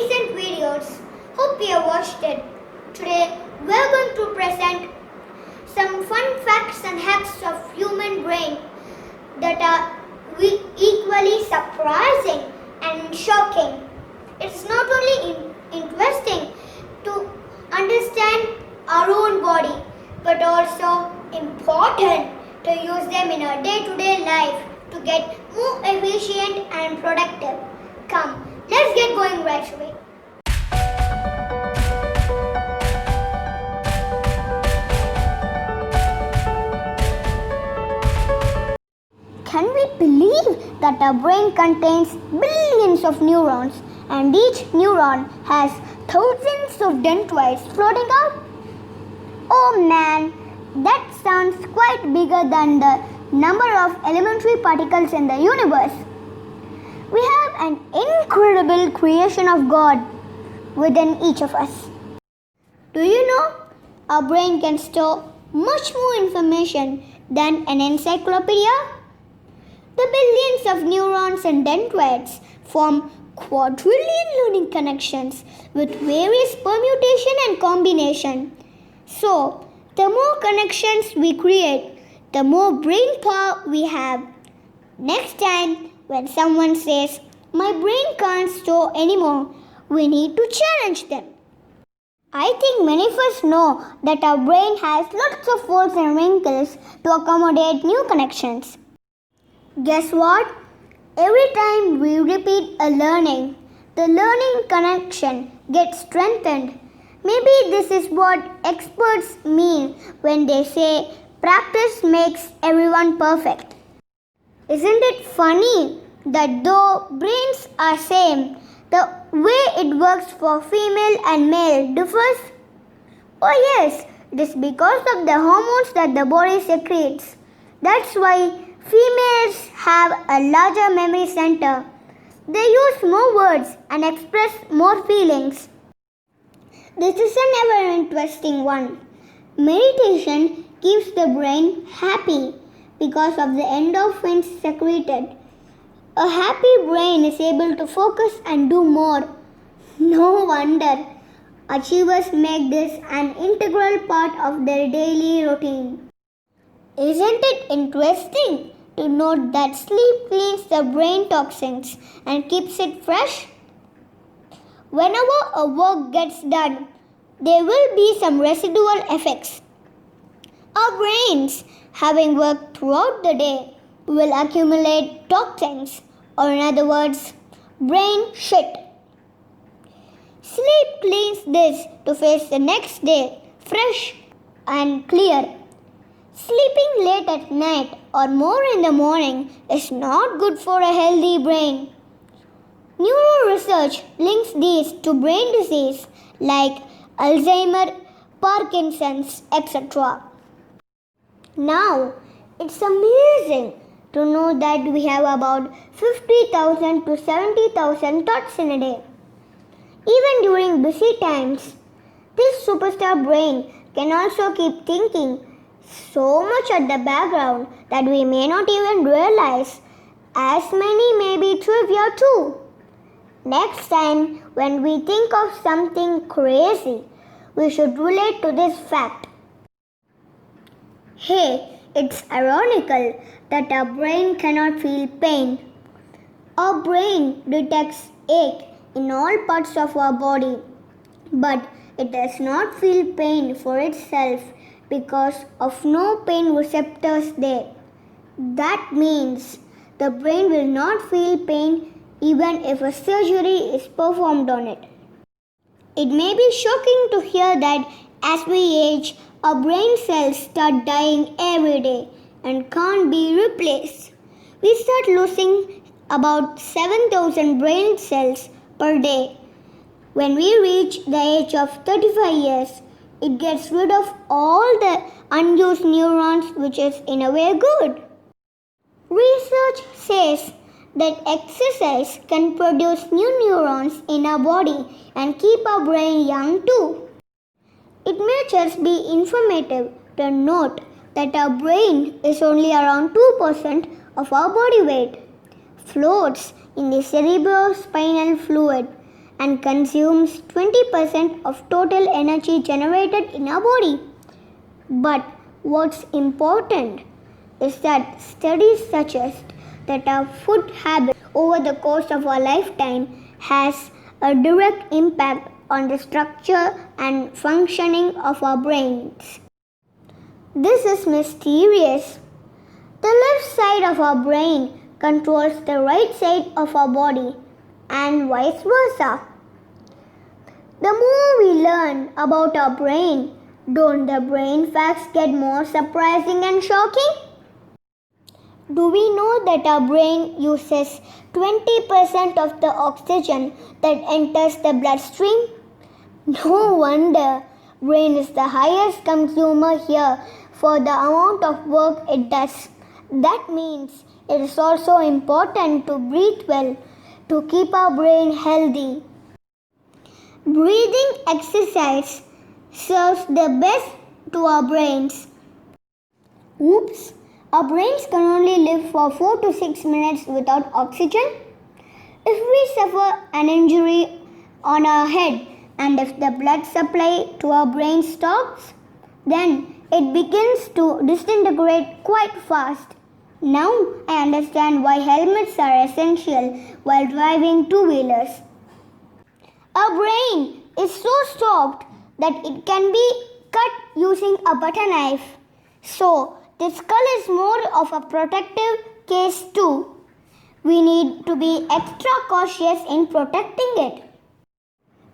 recent videos. Hope you have watched it. Today we are going to present some fun facts and hacks of human brain that are equally surprising and shocking. It's not only interesting to understand our own body, but also important to use them in our day-to-day life to get more efficient and productive. Come, let's get going right away. Can we believe that our brain contains billions of neurons and each neuron has thousands of dendrites floating out? Oh man, that sounds quite bigger than the number of elementary particles in the universe. We have an incredible creation of God within each of us. Do you know our brain can store much more information than an encyclopedia? The billions of neurons and dendrites form quadrillion learning connections with various permutation and combination. So, the more connections we create, the more brain power we have. Next time, when someone says, "My brain can't store anymore," we need to challenge them. I think many of us know that our brain has lots of folds and wrinkles to accommodate new connections. Guess what? Every time we repeat a learning, the learning connection gets strengthened. Maybe this is what experts mean when they say practice makes everyone perfect. Isn't it funny that though brains are same, the way it works for female and male differs? Oh yes, it is because of the hormones that the body secretes. That's why females have a larger memory center. They use more words and express more feelings. This is an ever interesting one. Meditation keeps the brain happy because of the endorphins secreted. A happy brain is able to focus and do more. No wonder achievers make this an integral part of their daily routine. Isn't it interesting to note that sleep cleans the brain toxins and keeps it fresh? Whenever a work gets done, there will be some residual effects. Our brains, having worked throughout the day, will accumulate toxins, or in other words, brain shit. Sleep cleans this to face the next day fresh and clear. Sleeping late at night or more in the morning is not good for a healthy brain. Neuro research links these to brain disease like Alzheimer's, Parkinson's, etc. Now, it's amazing to know that we have about 50,000 to 70,000 thoughts in a day. Even during busy times, this superstar brain can also keep thinking so much at the background that we may not even realize. As many may be trivia too. Next time when we think of something crazy, we should relate to this fact. Hey, it's ironical that our brain cannot feel pain. Our brain detects ache in all parts of our body, but it does not feel pain for itself because of no pain receptors there. That means the brain will not feel pain even if a surgery is performed on it. It may be shocking to hear that as we age, our brain cells start dying every day and can't be replaced. We start losing about 7,000 brain cells per day. When we reach the age of 35 years, it gets rid of all the unused neurons, which is in a way good. Research says that exercise can produce new neurons in our body and keep our brain young too. It may just be informative to note that our brain is only around 2% of our body weight, floats in the cerebrospinal fluid. and consumes 20% of total energy generated in our body. But what's important is that studies suggest that our food habits over the course of our lifetime has a direct impact on the structure and functioning of our brains. This is mysterious. The left side of our brain controls the right side of our body and vice versa. The more we learn about our brain, don't the brain facts get more surprising and shocking? Do we know that our brain uses 20% of the oxygen that enters the bloodstream? No wonder brain is the highest consumer here for the amount of work it does. That means it is also important to breathe well to keep our brain healthy. Breathing exercise serves the best to our brains. Oops, our brains can only live for 4 to 6 minutes without oxygen. If we suffer an injury on our head and if the blood supply to our brain stops, then it begins to disintegrate quite fast. Now I understand why helmets are essential while driving two-wheelers. Our brain is so soft that it can be cut using a butter knife. So, the skull is more of a protective case too. We need to be extra cautious in protecting it.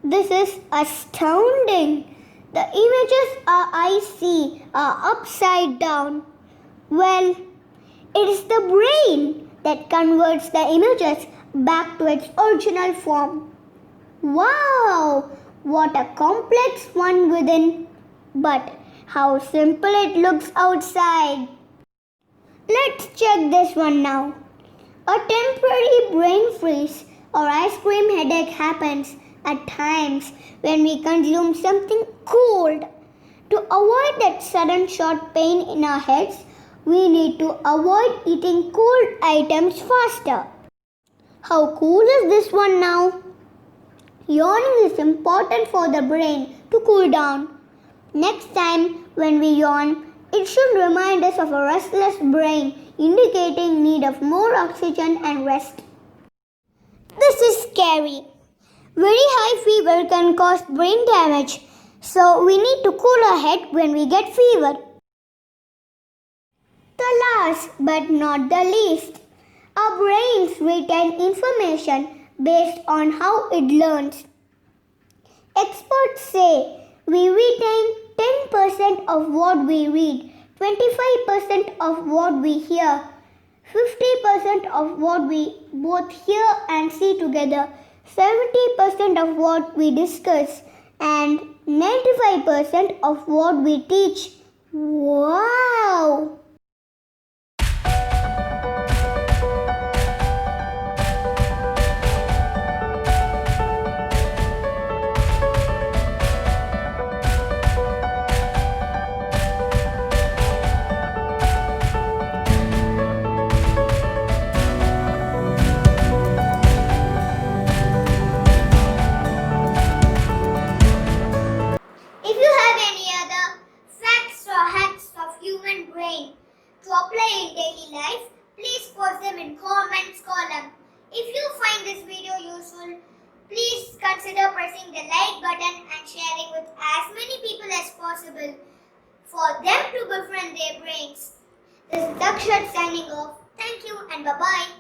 This is astounding. The images our eyes see are upside down. Well, it is the brain that converts the images back to its original form. Wow, what a complex one within, but how simple it looks outside. Let's check this one now. A temporary brain freeze or ice cream headache happens at times when we consume something cold. To avoid that sudden short pain in our heads, we need to avoid eating cold items faster. How cool is this one now? Yawning is important for the brain to cool down. Next time when we yawn, it should remind us of a restless brain, indicating need of more oxygen and rest. This is scary. Very high fever can cause brain damage, so we need to cool our head when we get fever. The last but not the least, our brains retain information based on how it learns. Experts say we retain 10% of what we read, 25% of what we hear, 50% of what we both hear and see together, 70% of what we discuss, and 95% of what we teach. Wow! If you have any other facts or hacks of human brain to apply in daily life, please post them in comments column. If you find this video useful, please consider pressing the like button and sharing with as many people as possible for them to befriend their brains. This is Akshat signing off. Thank you and bye-bye.